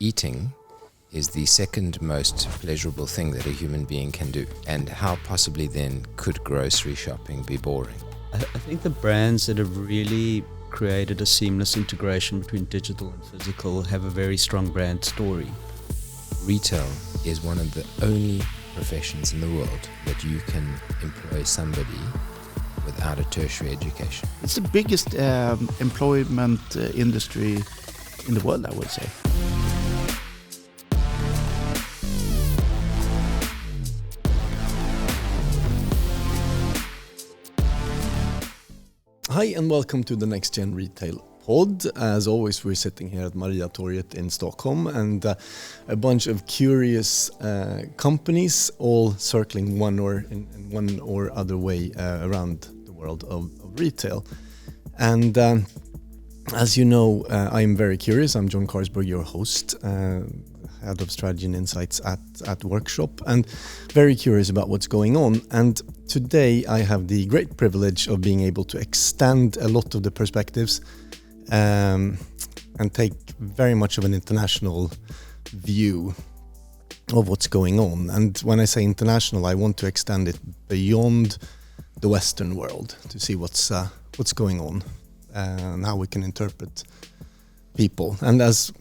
eating is the second most pleasurable thing that a human being can do. And how possibly then could grocery shopping be boring? I think the brands that have really created a seamless integration between digital and physical have a very strong brand story. Retail is one of the only professions in the world that you can employ somebody without a tertiary education. It's the biggest employment industry in the world, I would say. Hi and welcome to the Next Gen Retail Pod. As always, we're sitting here at Mariatorget in Stockholm, and a bunch of curious companies all circling one or other way around the world of retail. And as you know, I am very curious. I'm John Karsberg, your host, Head of Strategy and Insights at Workshop, and very curious about what's going on. And today I have the great privilege of being able to extend a lot of the perspectives and take very much of an international view of what's going on. And when I say international, I want to extend it beyond the Western world to see what's going on and how we can interpret people. And as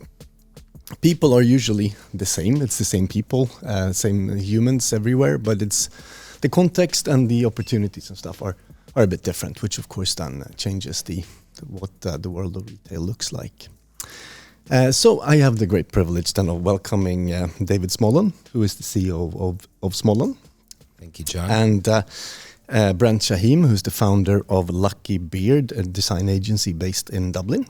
people are usually the same, it's the same people, same humans everywhere, but it's the context and the opportunities and stuff are a bit different, which of course then changes what the world of retail looks like. So I have the great privilege then of welcoming David Smollan, who is the CEO of Smollan. Thank you, John. And Brent Shahim, who's the founder of Lucky Beard, a design agency based in Dublin.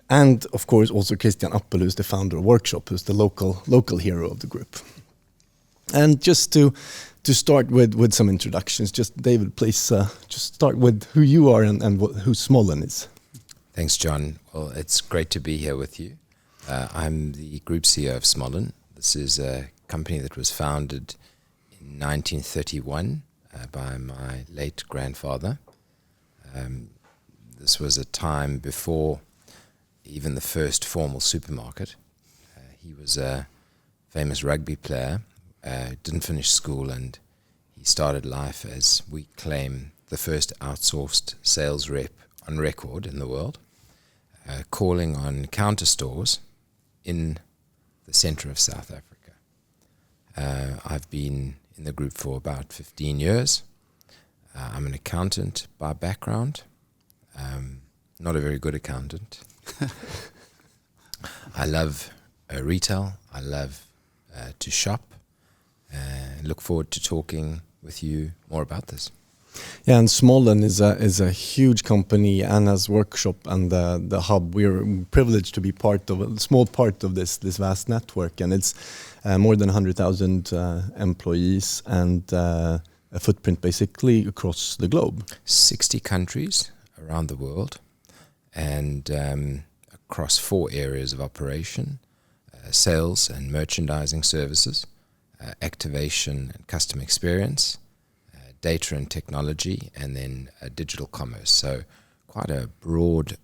And of course also Christian Appel, who's the founder of Workshop, who's the local hero of the group. And just to start with some introductions, just David, please just start with who you are and who Smollan is. Thanks, John. Well, it's great to be here with you. I'm the Group CEO of Smollan. This is a company that was founded in 1931 by my late grandfather. This was a time before even the first formal supermarket. He was a famous rugby player, didn't finish school, and he started life as we claim the first outsourced sales rep on record in the world, calling on counter stores in the center of South Africa. I've been in the group for about 15 years. I'm an accountant by background, not a very good accountant. I love retail. I love to shop. Look forward to talking with you more about this. Yeah, and Smollan is a huge company, and as Workshop and the hub, we're privileged to be part of a small part of this vast network, and it's more than 100,000 employees and a footprint basically across the globe. 60 countries around the world, and across 4 areas of operation: sales and merchandising services, activation and customer experience, data and technology, and then digital commerce. So quite a broad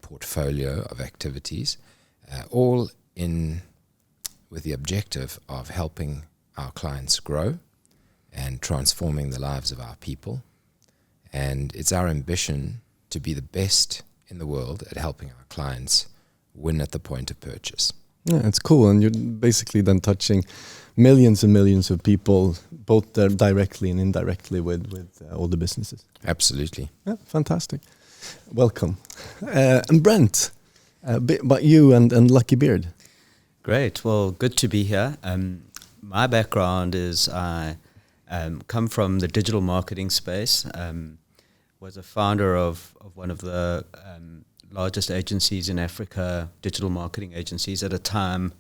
portfolio of activities, all with the objective of helping our clients grow and transforming the lives of our people. And it's our ambition to be the best in the world at helping our clients win at the point of purchase. Yeah, it's cool, and you're basically then touching millions and millions of people, both directly and indirectly with all the businesses. Absolutely. Yeah, fantastic. Welcome. And Brent, a bit about you and Lucky Beard. Great. Well, good to be here. My background is I come from the digital marketing space. Was a founder of one of the largest agencies in Africa, digital marketing agencies, at a time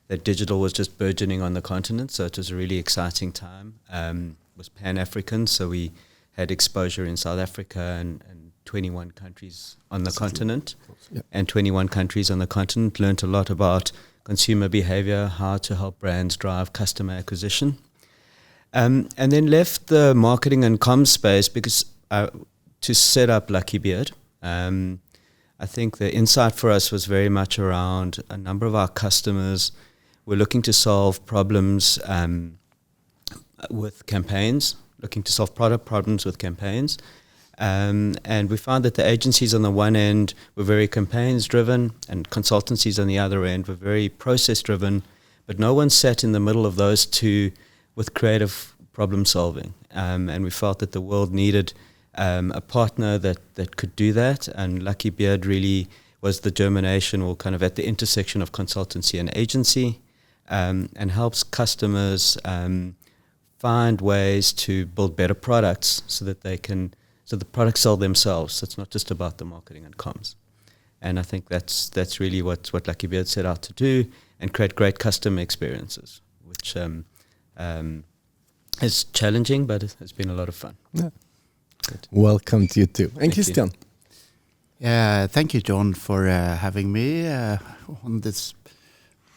that digital was just burgeoning on the continent. So it was a really exciting time. It was Pan-African, so we had exposure in South Africa and 21 countries on the continent. Yep. And 21 countries on the continent. Learned a lot about consumer behavior, how to help brands drive customer acquisition. And then left the marketing and comms space because to set up Lucky Beard. I think the insight for us was very much around a number of our customers were looking to solve problems with campaigns, looking to solve product problems with campaigns. And we found that the agencies on the one end were very campaigns driven and consultancies on the other end were very process driven, but no one sat in the middle of those two with creative problem solving. And we felt that the world needed a partner that could do that. And Lucky Beard really was the germination, or kind of at the intersection of consultancy and agency, and helps customers find ways to build better products so that the products sell themselves. It's not just about the marketing and comms. And I think that's really what Lucky Beard set out to do, and create great customer experiences, which is challenging, but it has been a lot of fun. Yeah. Good. Welcome to you too. And Thank Christian. Thank you, John, for having me on this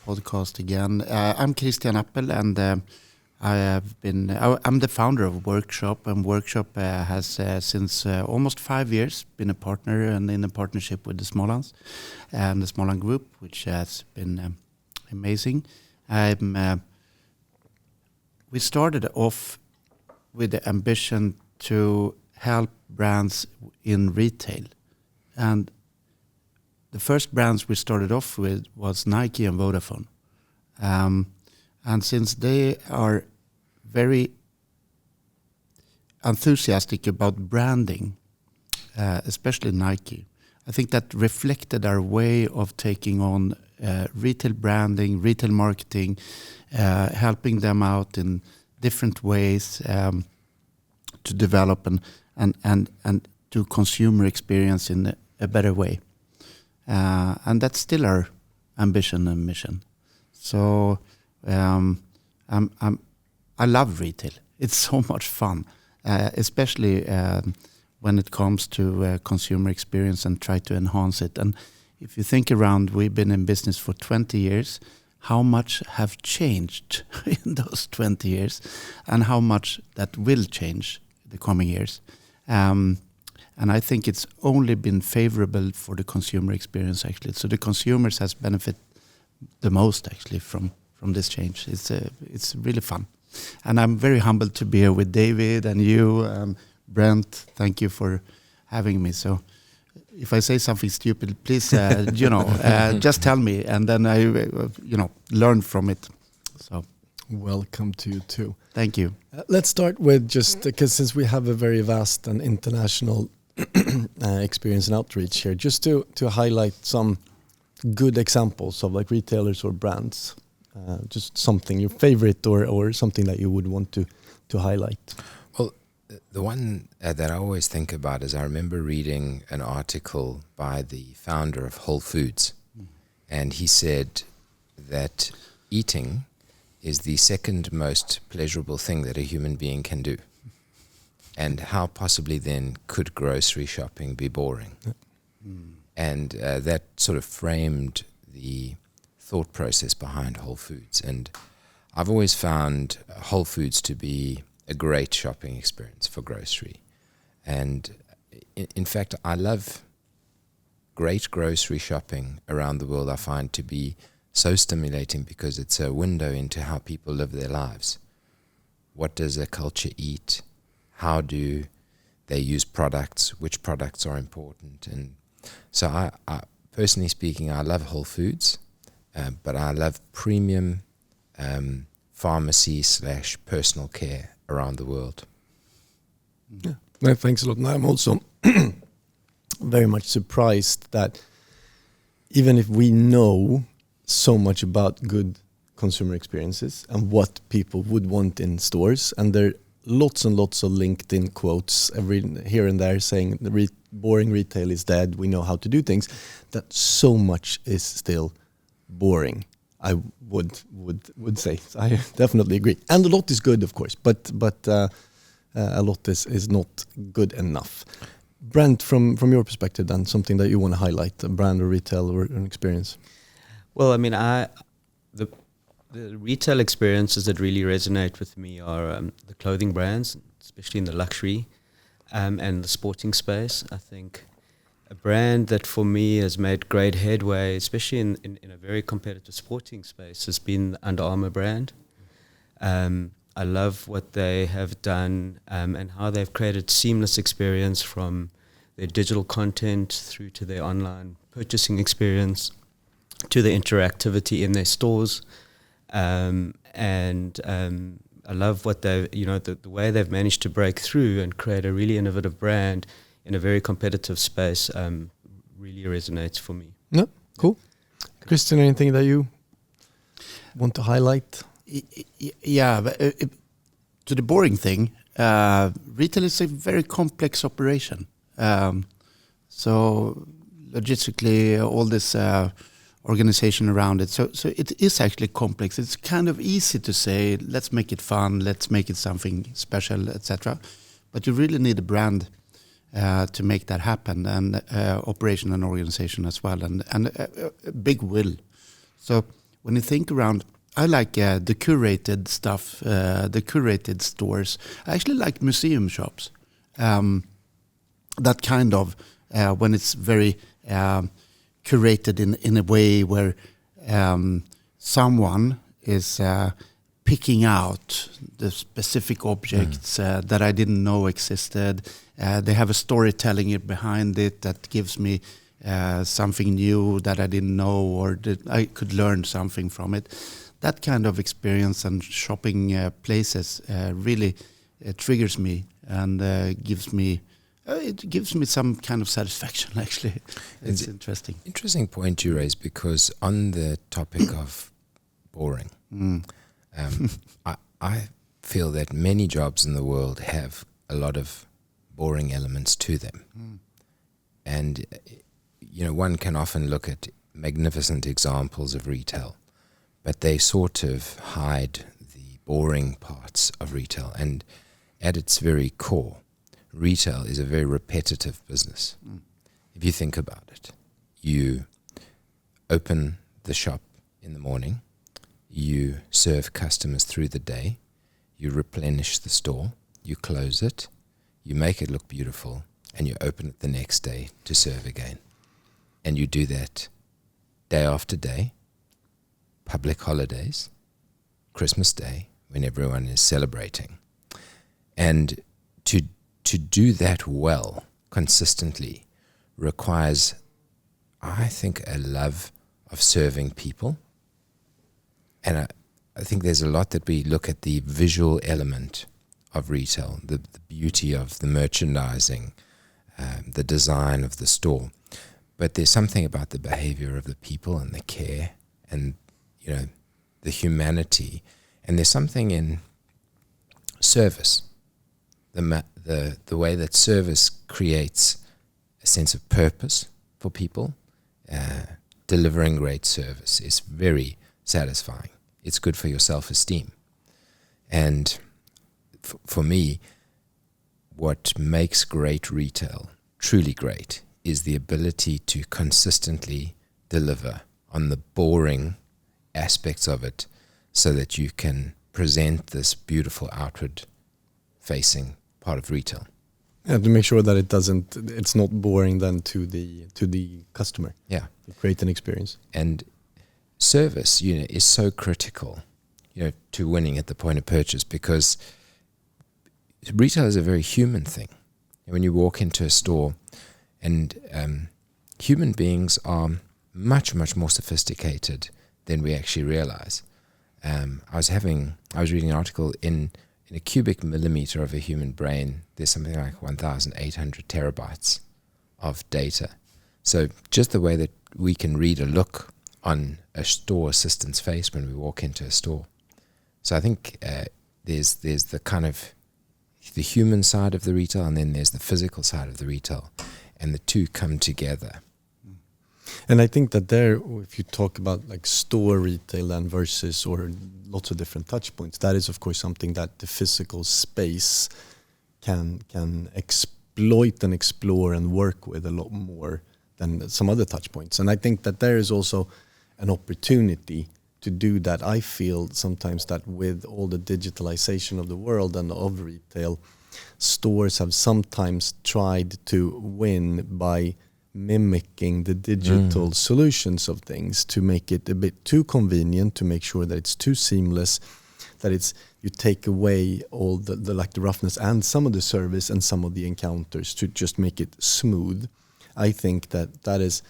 podcast again. I'm Christian Appel, and I'm the founder of Workshop, and Workshop has since almost 5 years been a partner and in a partnership with the Smollans and the Smollan Group, which has been amazing. We started off with the ambition to help brands in retail, and the first brands we started off with was Nike and Vodafone. And since they are very enthusiastic about branding, especially Nike, I think that reflected our way of taking on retail branding, retail marketing, helping them out in different ways to develop and do consumer experience in a better way. And that's still our ambition and mission. So I love retail. It's so much fun, especially when it comes to consumer experience and try to enhance it. And if you think around, we've been in business for 20 years. How much have changed in those 20 years, and how much that will change the coming years. And I think it's only been favorable for the consumer experience, actually. So the consumers has benefit the most, actually, from this change. It's really fun. And I'm very humbled to be here with David and you, Brent. Thank you for having me. So if I say something stupid, please, just tell me, and then I, learn from it. So Welcome to you too. Thank you. Let's start with just because since we have a very vast and international experience and outreach here, just to highlight some good examples of like retailers or brands, just something your favorite or something that you would want to highlight. Well, the one that I always think about is I remember reading an article by the founder of Whole Foods, and he said that eating is the second most pleasurable thing that a human being can do. And how possibly then could grocery shopping be boring? And that sort of framed the thought process behind Whole Foods. And I've always found Whole Foods to be a great shopping experience for grocery. And in fact, I love great grocery shopping around the world. I find to be so stimulating because it's a window into how people live their lives. What does a culture eat? How do they use products? Which products are important? And so I personally speaking, I love Whole Foods, but I love premium pharmacy / personal care around the world. Yeah. No, thanks a lot. And I'm also very much surprised that even if we know so much about good consumer experiences and what people would want in stores, and there are lots and lots of LinkedIn quotes every here and there saying the boring retail is dead, we know how to do things, that so much is still boring. I would say. I definitely agree. And a lot is good, of course, but a lot is not good enough. Brent, from your perspective then, something that you want to highlight, a brand or retail or an experience? Well, I mean, the retail experiences that really resonate with me are the clothing brands, especially in the luxury and the sporting space. I think a brand that for me has made great headway, especially in a very competitive sporting space, has been the Under Armour brand. I love what they have done and how they've created seamless experience from their digital content through to their online purchasing experience to the interactivity in their stores. I love what they, the way they've managed to break through and create a really innovative brand in a very competitive space. Really resonates for me. Yeah, cool. Christian, anything that you want to highlight? Yeah, but, to the boring thing, retail is a very complex operation. So logistically, all this organization around it. So it is actually complex. It's kind of easy to say, let's make it fun, let's make it something special, etc. But you really need a brand to make that happen, and operation and organization as well, and a big will. So when you think around, I like the curated stuff, the curated stores. I actually like museum shops. That kind of, when it's very curated in a way where someone is picking out the specific objects that I didn't know existed. They have a storytelling behind it that gives me something new that I didn't know, or that I could learn something from it. That kind of experience and shopping places really triggers me and gives me some kind of satisfaction, actually. It's interesting. Interesting point you raise, because on the topic of boring, I feel that many jobs in the world have a lot of boring elements to them. And, one can often look at magnificent examples of retail, but they sort of hide the boring parts of retail. And at its very core, retail is a very repetitive business. If you think about it, you open the shop in the morning, you serve customers through the day, you replenish the store, you close it, you make it look beautiful, and you open it the next day to serve again. And you do that day after day, public holidays, Christmas Day, when everyone is celebrating. And to do that well, consistently, requires, I think, a love of serving people. And I think there's a lot that we look at the visual element of retail, the beauty of the merchandising, the design of the store. But there's something about the behavior of the people and the care and, the humanity. And there's something in service, the way that service creates a sense of purpose for people. Delivering great service is very satisfying. It's good for your self-esteem. And for me, what makes great retail truly great is the ability to consistently deliver on the boring aspects of it, so that you can present this beautiful outward-facing part of retail. And to make sure that it's not boring then to the customer. Yeah. To create an experience. And service, is so critical, to winning at the point of purchase, because retail is a very human thing. When you walk into a store, and human beings are much, much more sophisticated than we actually realize. I was reading an article in a cubic millimeter of a human brain, there's something like 1,800 terabytes of data. So just the way that we can read a look on a store assistant's face when we walk into a store. So I think there's the kind of the human side of the retail, and then there's the physical side of the retail, and the two come together. And I think that there, if you talk about like store retail and versus or lots of different touch points, that is of course something that the physical space can exploit and explore and work with a lot more than some other touch points. And I think that there is also an opportunity to do that. I feel sometimes that with all the digitalization of the world and of retail, stores have sometimes tried to win by mimicking the digital solutions of things to make it a bit too convenient, to make sure that it's too seamless, that you take away all the like the roughness and some of the service and some of the encounters to just make it smooth. I think that is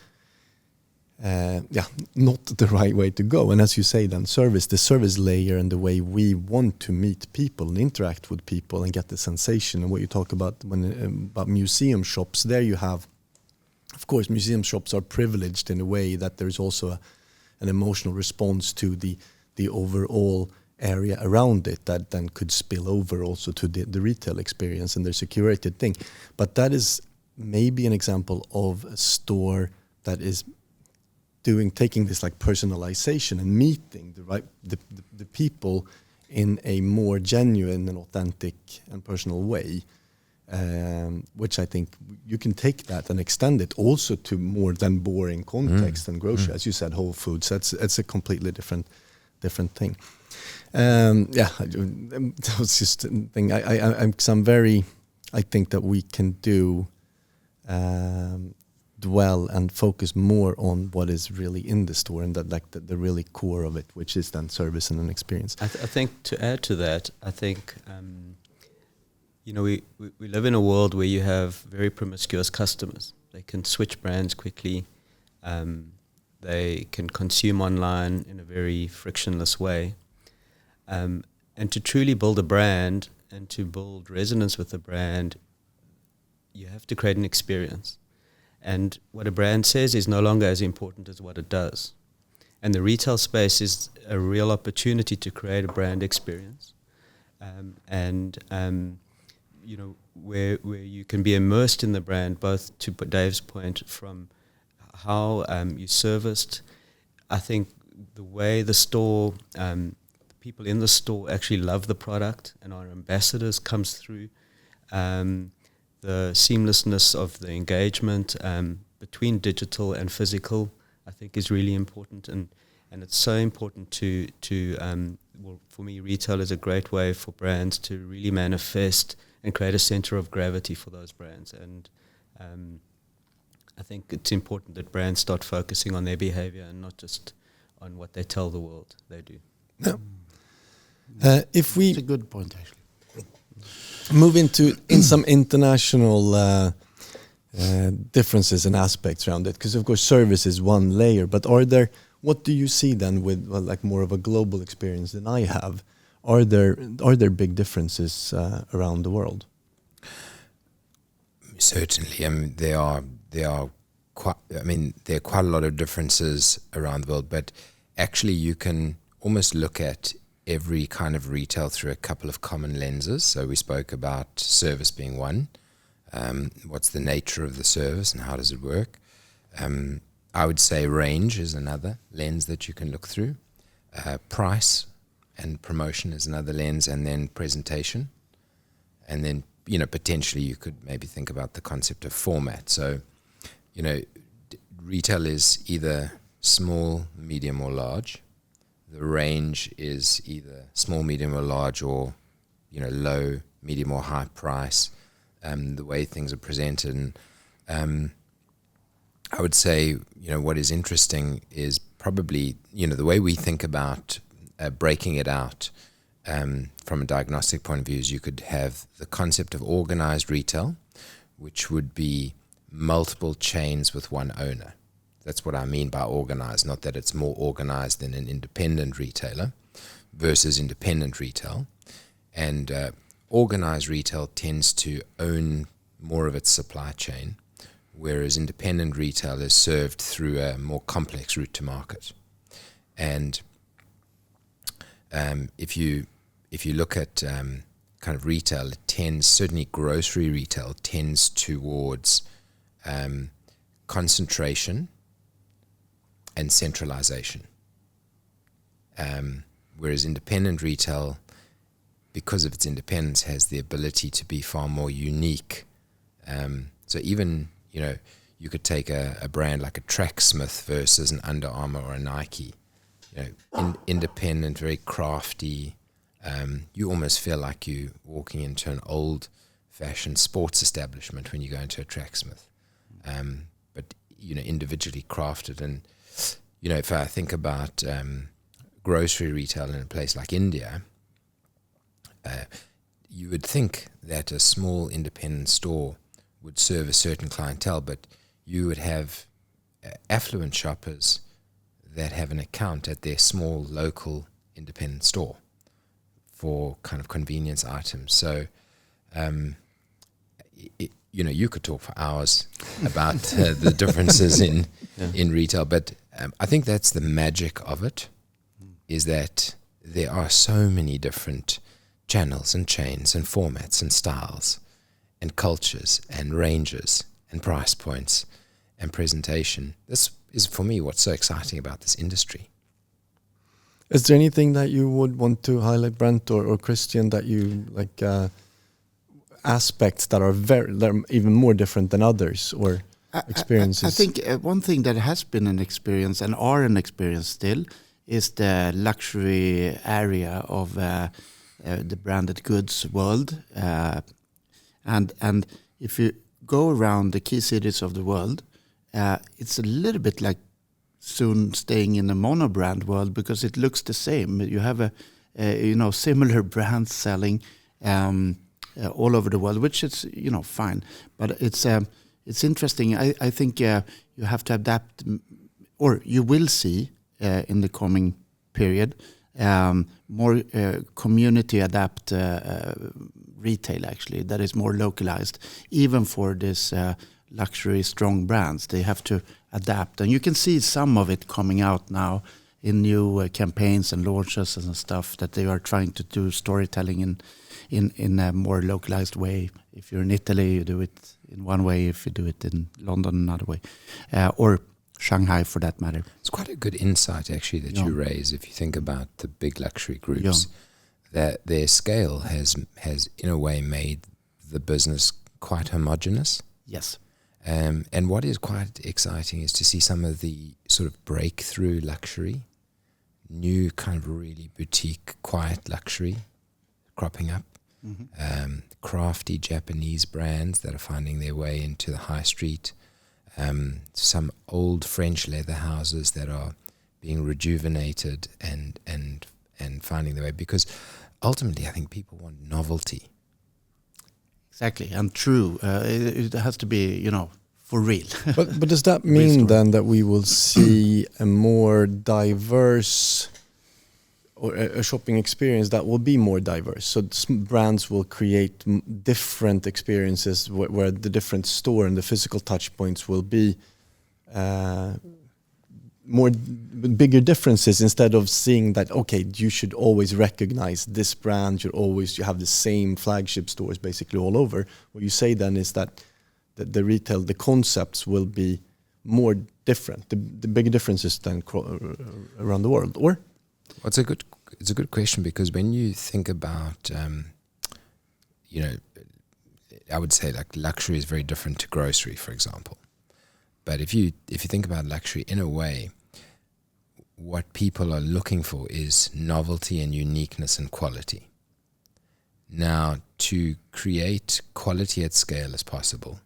not the right way to go. And as you say, then the service layer and the way we want to meet people and interact with people and get the sensation, and what you talk about about museum shops, there you have, of course, museum shops are privileged in a way that there's also an emotional response to the overall area around it that then could spill over also to the retail experience, and there's a curated thing. But that is maybe an example of a store that is taking this like personalization and meeting the people in a more genuine and authentic and personal way, which I think you can take that and extend it also to more than boring context and grocery. As you said, Whole Foods, that's a completely different thing. That was just a thing. I think that we can do dwell and focus more on what is really in the store, and that like the really core of it, which is then service and an experience. I think to add to that, I think we live in a world where you have very promiscuous customers. They can switch brands quickly. They can consume online in a very frictionless way. And to truly build a brand and to build resonance with the brand, you have to create an experience. And what a brand says is no longer as important as what it does. And the retail space is a real opportunity to create a brand experience. Where you can be immersed in the brand, both to Dave's point, from how you serviced. I think the way the store, the people in the store actually love the product and are ambassadors comes through. The seamlessness of the engagement between digital and physical, I think, is really important, and it's so important to for me, retail is a great way for brands to really manifest and create a center of gravity for those brands. And I think it's important that brands start focusing on their behavior and not just on what they tell the world they do. No. It's a good point, actually. Move in some international differences and aspects around it, because of course service is one layer, but what do you see then with like more of a global experience than I have? Are there big differences around the world? Certainly, there are quite a lot of differences around the world, but actually you can almost look at every kind of retail through a couple of common lenses. So we spoke about service being one. What's the nature of the service and how does it work? I would say range is another lens that you can look through. Price and promotion is another lens, and then presentation. And then, potentially you could maybe think about the concept of format. So, retail is either small, medium, or large. The range is either small, medium, or large, or low, medium, or high price. The way things are presented, and I would say what is interesting is probably the way we think about breaking it out from a diagnostic point of view. Is you could have the concept of organized retail, which would be multiple chains with one owner. That's what I mean by organized, not that it's more organized than an independent retailer versus independent retail. And organized retail tends to own more of its supply chain, whereas independent retail is served through a more complex route to market. And if you look at kind of retail, it tends, certainly grocery retail tends towards concentration and centralization. Whereas independent retail, because of its independence, has the ability to be far more unique. So even, you could take a brand like a Tracksmith versus an Under Armour or a Nike. Independent, very crafty. You almost feel like you're walking into an old-fashioned sports establishment when you go into a Tracksmith. But individually crafted. And if I think about grocery retail in a place like India, you would think that a small independent store would serve a certain clientele, but you would have affluent shoppers that have an account at their small local independent store for kind of convenience items. So, you could talk for hours about the differences in retail, but I think that's the magic of it, is that there are so many different channels and chains and formats and styles and cultures and ranges and price points and presentation. This is, for me, what's so exciting about this industry. Is there anything that you would want to highlight, Brent or Christian, that you like, aspects that are even more different than others, or experiences? I think one thing that has been an experience and are an experience still is the luxury area of the branded goods world. And if you go around the key cities of the world, it's a little bit like soon staying in a monobrand world, because it looks the same. You have a similar brands selling all over the world, which is fine. But it's interesting. I think you have to adapt, or you will see in the coming period more community adapt retail, actually, that is more localized. Even for this luxury strong brands, they have to adapt, and you can see some of it coming out now in new campaigns and launches and stuff, that they are trying to do storytelling in a more localized way. If you're in Italy, you do it in one way. If you do it in London, another way, or Shanghai for that matter. It's quite a good insight, actually, that you raise. If you think about the big luxury groups, that their scale has in a way made the business quite homogenous. Yes. And what is quite exciting is to see some of the sort of breakthrough luxury, new kind of really boutique, quiet luxury cropping up. Mm-hmm. Crafty Japanese brands that are finding their way into the high street. Some old French leather houses that are being rejuvenated and finding their way, because ultimately I think people want novelty. Exactly, and true. It has to be, for real. But does that mean then that we will see a more diverse, or a shopping experience that will be more diverse? So brands will create different experiences where the different store and the physical touch points will be bigger differences, instead of seeing that, okay, you should always recognize this brand, you have the same flagship stores basically all over. What you say then is that the retail, the concepts will be more different, the bigger differences than around the world, or? Well, it's a good question, because when you think about, I would say like luxury is very different to grocery, for example. But if you think about luxury, in a way, what people are looking for is novelty and uniqueness and quality. Now, to create quality at scale is possible.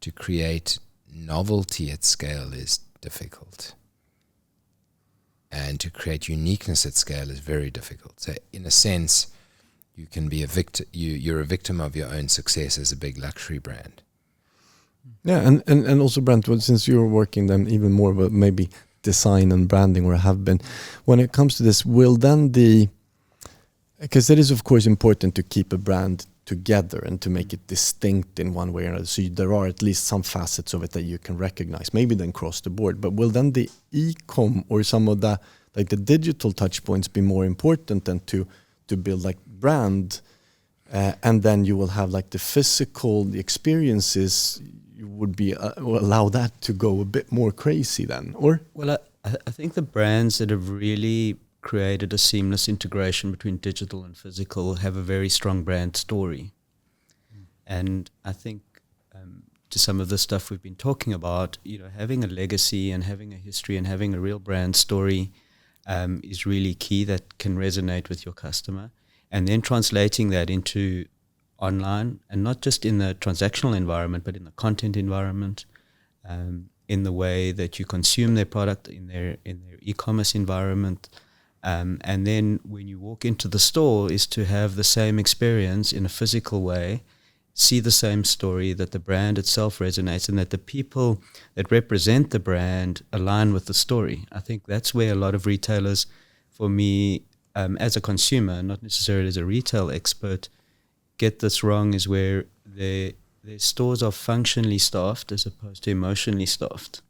To create novelty at scale is difficult. And to create uniqueness at scale is very difficult. So in a sense, you can be a victim. You're a victim of your own success as a big luxury brand. Yeah, and also, Brent, since you're working then even more about maybe design and branding, or have been, when it comes to this, will then because it is of course important to keep a brand together and to make it distinct in one way or another, so there are at least some facets of it that you can recognize, maybe then cross the board. But will then the e-com or some of the like the digital touch points be more important than to build like brand, and then you will have like the physical, the experiences, you would be will allow that to go a bit more crazy then, or? Well, I think the brands that have really created a seamless integration between digital and physical have a very strong brand story. And I think to some of the stuff we've been talking about, having a legacy and having a history and having a real brand story is really key, that can resonate with your customer. And then translating that into online, and not just in the transactional environment, but in the content environment, in the way that you consume their product in their e-commerce environment. And then when you walk into the store is to have the same experience in a physical way, see the same story, that the brand itself resonates, and that the people that represent the brand align with the story. I think that's where a lot of retailers, for me, as a consumer, not necessarily as a retail expert, get this wrong, is where their stores are functionally staffed as opposed to emotionally staffed,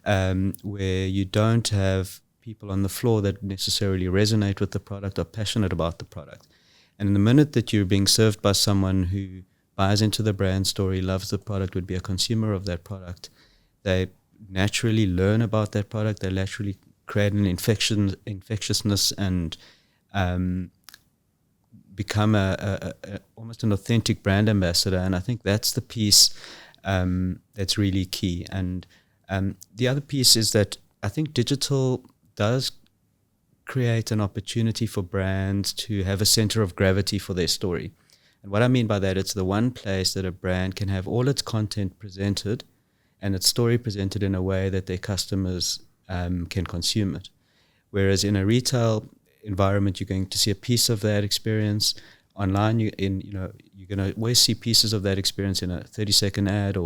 where you don't have people on the floor that necessarily resonate with the product or passionate about the product. And the minute that you're being served by someone who buys into the brand story, loves the product, would be a consumer of that product, they naturally learn about that product, they naturally create an infectiousness and become a almost an authentic brand ambassador. And I think that's the piece that's really key. And the other piece is that I think digital does create an opportunity for brands to have a center of gravity for their story. And what I mean by that, it's the one place that a brand can have all its content presented and its story presented in a way that their customers can consume it. Whereas in a retail environment, you're going to see a piece of that experience. Online, you're going to always see pieces of that experience in a 30-second ad,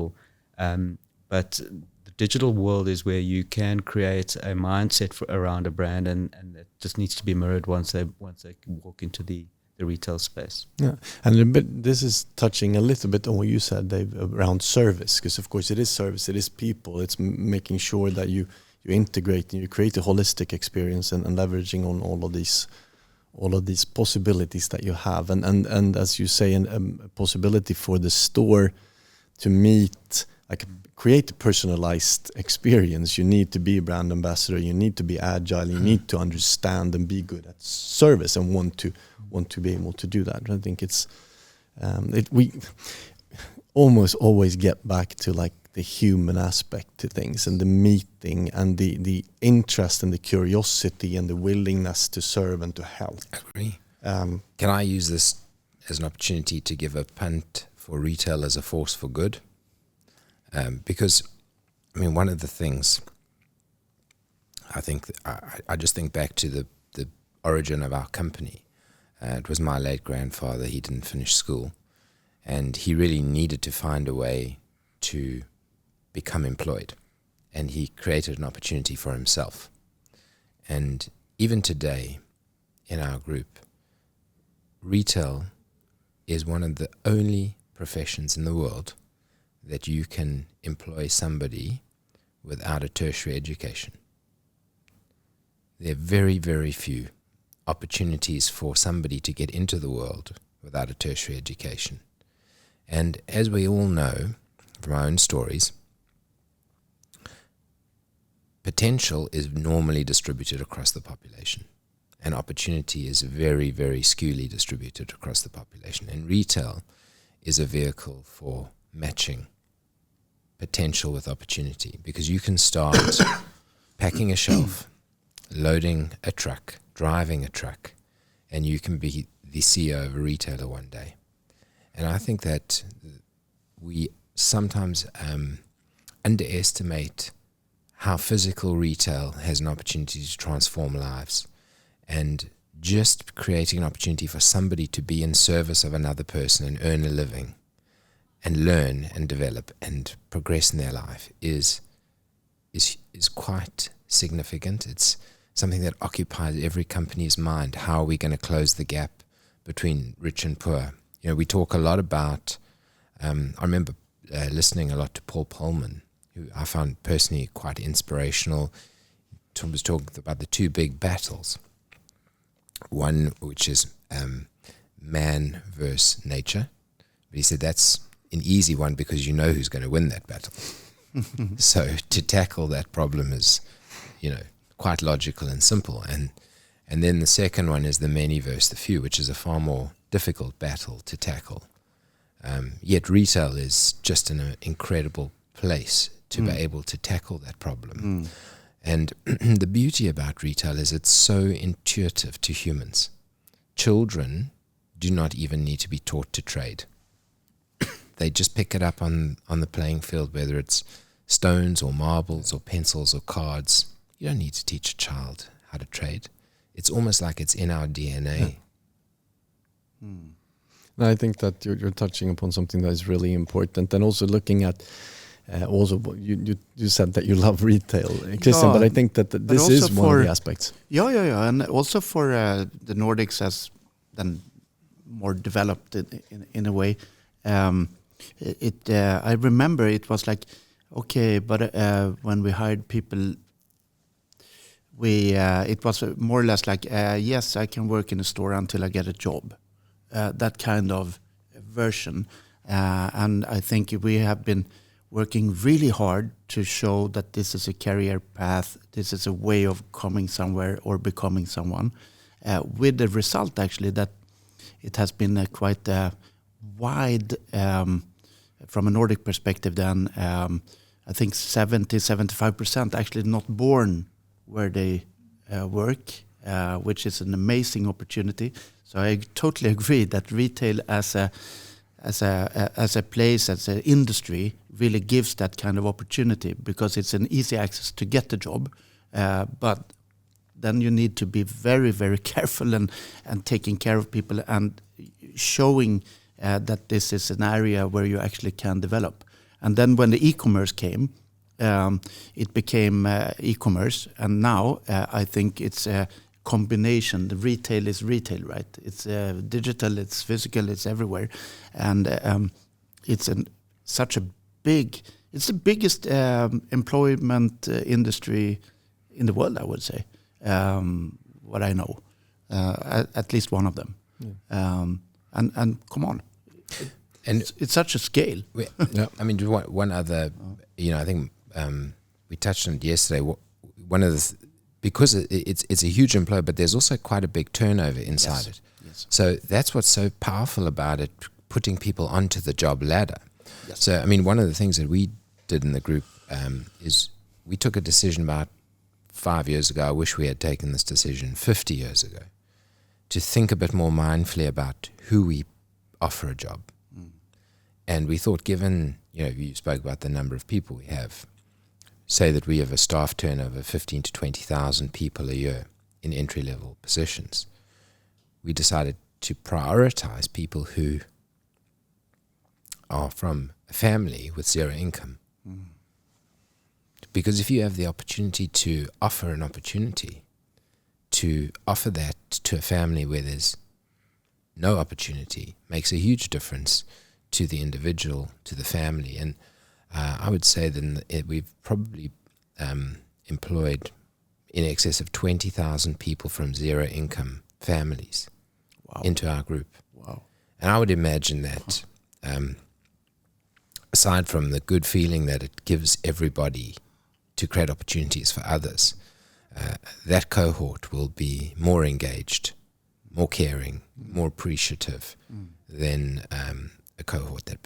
but the digital world is where you can create a mindset around a brand, and that just needs to be mirrored once they walk into the retail space. Yeah, and a bit, this is touching a little bit on what you said, Dave, around service, because of course it is service, it is people, it's making sure that you integrate and you create a holistic experience and leveraging on all of these possibilities that you have, and as you say, a possibility for the store to meet, like, create a personalized experience. You need to be a brand ambassador, you need to be agile, you need to understand and be good at service and want to be able to do that. I think it's we almost always get back to like the human aspect to things, and the meeting and the interest and the curiosity and the willingness to serve and to help. Agree. Can I use this as an opportunity to give a punt for retail as a force for good? Because, I mean, one of the things I think, I just think back to the origin of our company. It was my late grandfather. He didn't finish school, and he really needed to find a way to become employed, and he created an opportunity for himself. And even today in our group, retail is one of the only professions in the world that you can employ somebody without a tertiary education. There are very, very few opportunities for somebody to get into the world without a tertiary education. And as we all know from our own stories, potential is normally distributed across the population, and opportunity is very, very skewly distributed across the population. And retail is a vehicle for matching potential with opportunity, because you can start packing a shelf, loading a truck, driving a truck, and you can be the CEO of a retailer one day. And I think that we sometimes underestimate how physical retail has an opportunity to transform lives, and just creating an opportunity for somebody to be in service of another person and earn a living and learn and develop and progress in their life is quite significant. It's something that occupies every company's mind. How are we going to close the gap between rich and poor? You know, we talk a lot about, I remember listening a lot to Paul Polman, who I found personally quite inspirational. He was talking about the two big battles. One, which is man versus nature. But he said that's an easy one because you know who's going to win that battle. So to tackle that problem is, quite logical and simple. And then the second one is the many versus the few, which is a far more difficult battle to tackle. Yet retail is just an incredible place to be able to tackle that problem. And the beauty about retail is it's so intuitive to humans. Children do not even need to be taught to trade. They just pick it up on the playing field, whether it's stones or marbles or pencils or cards. You don't need to teach a child how to trade. It's almost like it's in our DNA. Yeah. I think that you're touching upon something that is really important, and also looking at also you said that you love retail, Christian, but I think that this is one of the aspects. Yeah, and also for the Nordics as then more developed in a way. I remember it was like, okay, but when we hired people, it was more or less like, yes, I can work in a store until I get a job. That kind of version. And I think we have been working really hard to show that this is a career path, this is a way of coming somewhere or becoming someone, with the result actually that it has been quite wide, from a Nordic perspective then, I think 70-75% actually not born where they work, which is an amazing opportunity. So I totally agree that retail as a place, as an industry, really gives that kind of opportunity because it's an easy access to get the job. But then you need to be very, very careful and taking care of people and showing that this is an area where you actually can develop. And then when the e-commerce came, it became e-commerce. And now I think it's a combination. The retail is retail, right? It's digital, it's physical, it's everywhere. And it's such a big, it's the biggest employment industry in the world, I would say. What I know, at least one of them. Yeah. And come on, it's such a scale. Yeah. I mean, one other, I think we touched on it yesterday. One of the because it's a huge employer, but there's also quite a big turnover inside it. Yes. So that's what's so powerful about it, putting people onto the job ladder. Yes. So, I mean, one of the things that we did in the group is we took a decision about 5 years ago. I wish we had taken this decision 50 years ago, to think a bit more mindfully about who we offer a job. Mm. And we thought, given, you spoke about the number of people we have, say that we have a staff turnover of 15 to 20,000 people a year in entry-level positions, we decided to prioritize people who are from a family with zero income. Mm. Because if you have the opportunity to offer an opportunity, to offer that to a family where there's no opportunity, makes a huge difference to the individual, to the family. And I would say that we've probably employed in excess of 20,000 people from zero income families into our group. Wow. And I would imagine that aside from the good feeling that it gives everybody to create opportunities for others, that cohort will be more engaged, more caring, more appreciative than a cohort that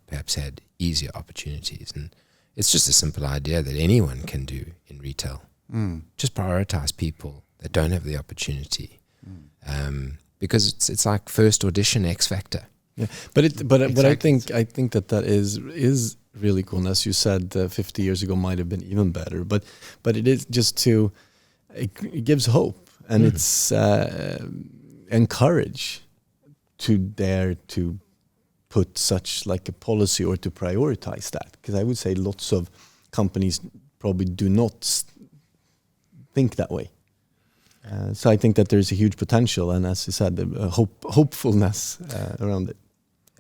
perhaps had easier opportunities. And it's just a simple idea that anyone can do in retail. Just prioritize people that don't have the opportunity, because it's like first audition X Factor. Yeah, but exactly. I think that is really cool. And as you said, 50 years ago might have been even better. But it is just it gives hope, and it's encourage to dare to put such like a policy or to prioritize that. Because I would say lots of companies probably do not think that way. So I think that there's a huge potential, and as you said, hopefulness around it.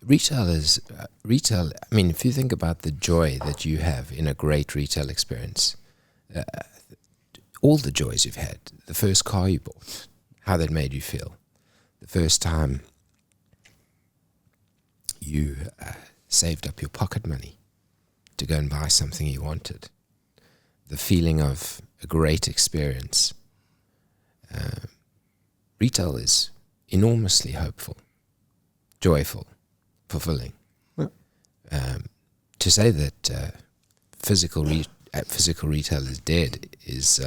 Retail. I mean, if you think about the joy that you have in a great retail experience, all the joys you've had, the first car you bought, how that made you feel, the first time you saved up your pocket money to go and buy something you wanted, the feeling of a great experience. Retail is enormously hopeful, joyful, fulfilling. Yeah. To say that physical retail is dead is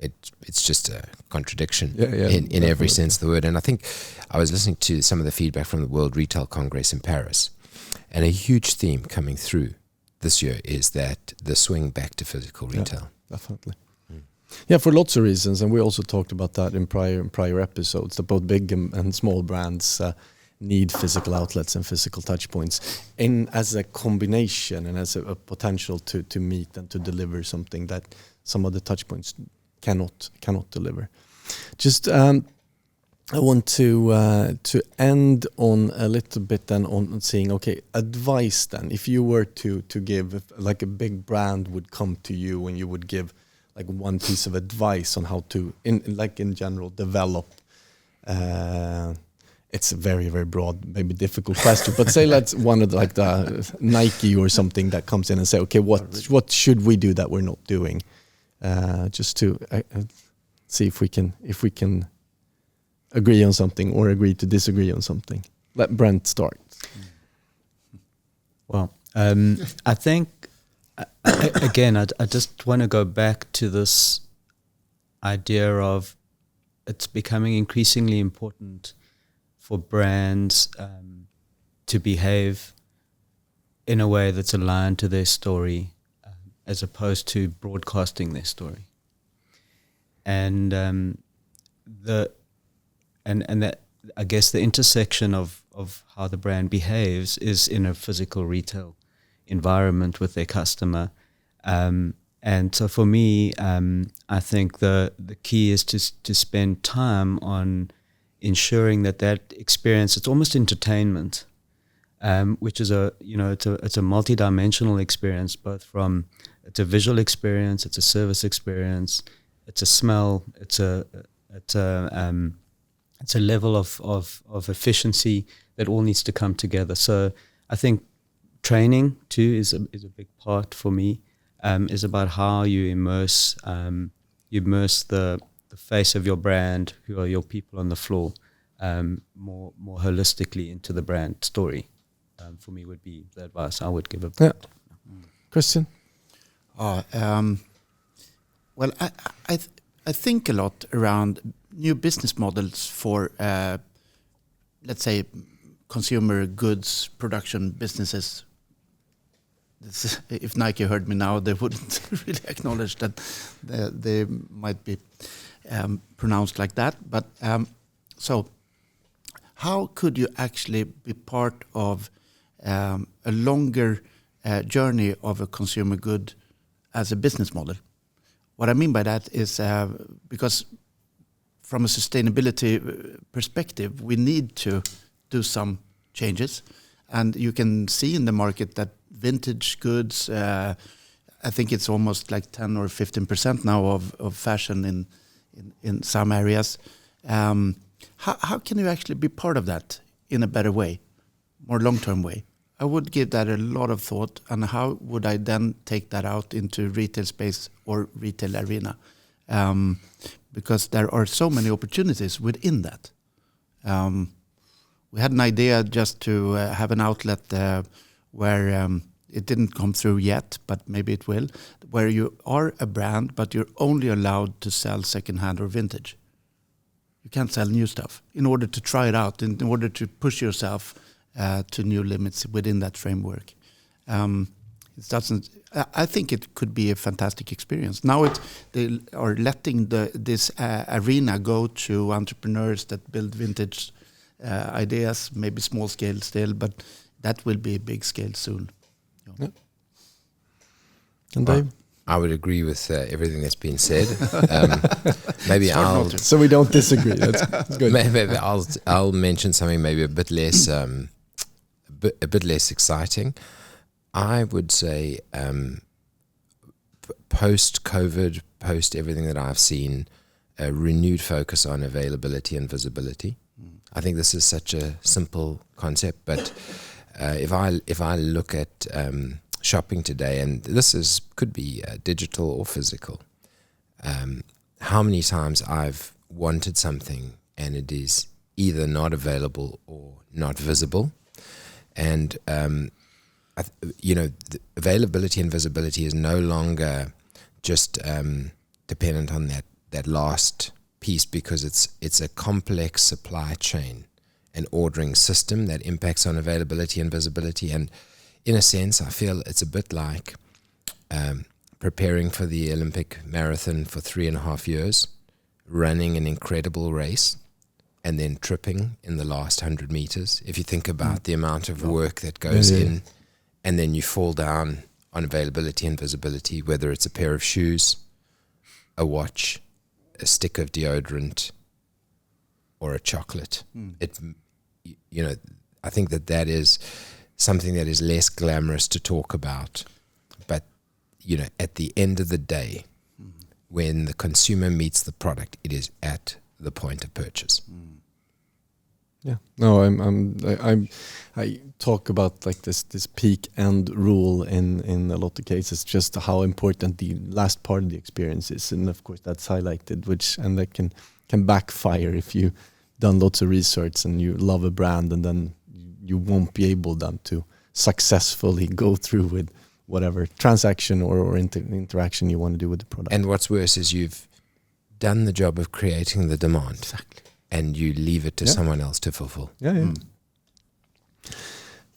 it's just a contradiction in every sense of the word. And I think I was listening to some of the feedback from the World Retail Congress in Paris, and a huge theme coming through this year is that the swing back to physical retail. Yeah, definitely. Yeah, for lots of reasons, and we also talked about that in prior episodes. That both big and small brands need physical outlets and physical touch points, as a combination and as a potential to meet and to deliver something that some of the touch points cannot deliver. Just I want to end on a little bit then on saying, okay, advice then. If you were to give, like a big brand would come to you and you would give like one piece of advice on how to, in general, develop. It's a very, very broad, maybe difficult question, but say let's one of the Nike or something that comes in and say, okay, what should we do that we're not doing? Just to see if we can agree on something or agree to disagree on something. Let Brent start. Well, I think, again, I just want to go back to this idea of it's becoming increasingly important for brands to behave in a way that's aligned to their story as opposed to broadcasting their story. And that, I guess, the intersection of how the brand behaves is in a physical retail environment with their customer. And so for me, I think the key is to spend time on ensuring that experience, it's almost entertainment, which is it's a multi-dimensional experience, both from, it's a visual experience, it's a service experience, it's a smell, it's a level of efficiency that all needs to come together. So I think training too is a big part for me. Is about how you immerse the face of your brand, who are your people on the floor, more holistically into the brand story. For me, would be the advice I would give. Christian? Well, I think a lot around new business models for, let's say, consumer goods production businesses. If Nike heard me now, they wouldn't really acknowledge that they might be pronounced like that. But so how could you actually be part of a longer journey of a consumer good as a business model? What I mean by that is because from a sustainability perspective, we need to do some changes. And you can see in the market that vintage goods, I think it's almost like 10 or 15% now of fashion in some areas. How can you actually be part of that in a better way, more long-term way? I would give that a lot of thought, and how would I then take that out into retail space or retail arena? Because there are so many opportunities within that. We had an idea just to have an outlet where it didn't come through yet, but maybe it will, where you are a brand, but you're only allowed to sell secondhand or vintage. You can't sell new stuff in order to try it out, in order to push yourself to new limits within that framework. I think it could be a fantastic experience. Now they are letting this arena go to entrepreneurs that build vintage ideas, maybe small scale still, but that will be big scale soon. Yeah. And Dave? I would agree with everything that's been said. So we don't disagree. That's good. Maybe I'll mention something maybe a bit less exciting. I would say post-COVID, post everything that I've seen, a renewed focus on availability and visibility. I think this is such a simple concept, but if I look at shopping today, and this could be digital or physical, how many times I've wanted something and it is either not available or not visible, and the availability and visibility is no longer just dependent on that last piece, because it's a complex supply chain and ordering system that impacts on availability and visibility. And in a sense, I feel it's a bit like preparing for the Olympic marathon for 3.5 years, running an incredible race, and then tripping in the last 100 meters. If you think about the amount of work that goes in, and then you fall down on availability and visibility, whether it's a pair of shoes, a watch, a stick of deodorant, or a chocolate. It, you know, I think that is something that is less glamorous to talk about. But, you know, at the end of the day, when the consumer meets the product, it is at the point of purchase. Yeah, no, I talk about like this peak end rule in a lot of cases, just how important the last part of the experience is, and of course that's highlighted, and that can backfire if you done lots of research and you love a brand, and then you won't be able then to successfully go through with whatever transaction or interaction you want to do with the product. And what's worse is you've done the job of creating the demand. Exactly. And you leave it to someone else to fulfill. Yeah.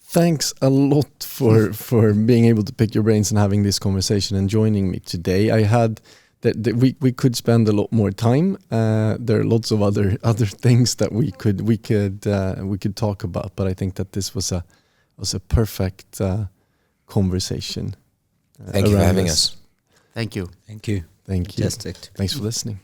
Thanks a lot for being able to pick your brains and having this conversation and joining me today. I had that we could spend a lot more time. There are lots of other things that we could talk about, but I think that this was a perfect conversation. Thank you for having us. Thank you. Thank you. Thank you. Fantastic. Thanks for listening.